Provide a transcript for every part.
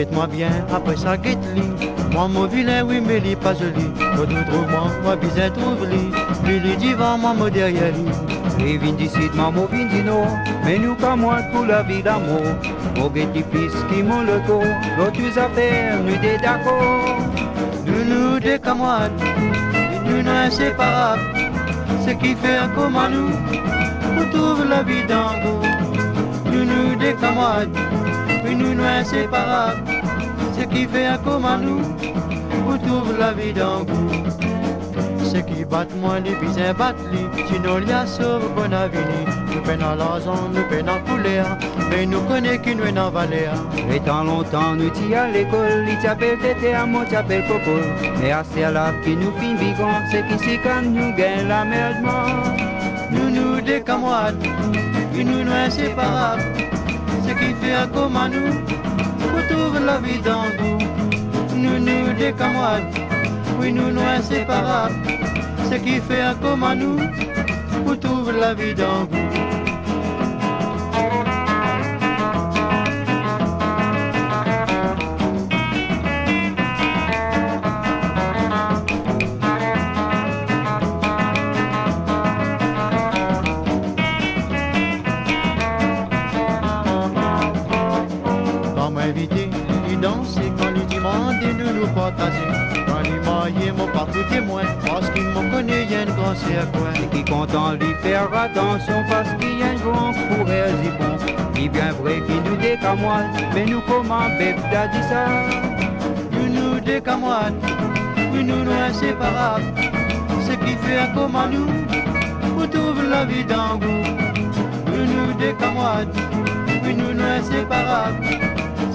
guette-moi bien, après ça guette-li. Moi mon vilain, oui mais il pas joli. Quand tu trouves moi bizarre trouve-li. Lui dit devant moi, moi derrière lui. Et vin d'ici, maman vin di non. Mais nous comme moi pour la vie d'amour. Mon petit fils qui m'ont le dos. L'autre affaires, nous des d'accord. Nous des camarades, nous nous inséparables. Ce qui fait un comme à nous, on trouve la vie dans vous. Nous des camarades, nous nous inséparables. Ce qui fait un comme à nous, on trouve la vie dans vous. Ceux qui battent moi, les bisins battent les. Sinon, il y a sauve bon avenir. Nous peinons l'argent, nous peinons couleur. Mais nous connaissons qui nous est en valeur. Et tant longtemps, nous t'y à l'école. Il t'appelle tété, à moi t'appelle coco. Mais assez à la qui nous fin bigon. C'est qu'ici quand nous gagnons la merde. Nous des camarades, nous nous inséparables. Ce qui fait un comme à nous, on trouve la vie dans vous. Nous des camarades, oui nous nous inséparables. Ce qui fait un comme à nous, on trouve la vie dans vous. Invité, il danser quand il demande de nous partager. Quand il maillait mon partout témoin, parce qu'il me connaît, il y a une grande coin. Et qui content lui faire attention parce qu'il y a un grand pour elle y bon. Il bien vrai qu'il nous des camarades, mais nous comment bébé t'as dit ça? Nous des camarades, oui nous inséparables. Ce qui fait un comme à nous, on trouve la vie dans vous. Nous des camarades, oui nous inséparables.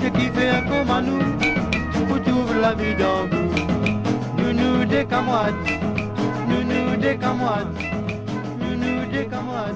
Ce qui fait un comme à nous, on trouve la vie dans vous. Nous des camarades, nous des camarades, nous des camarades.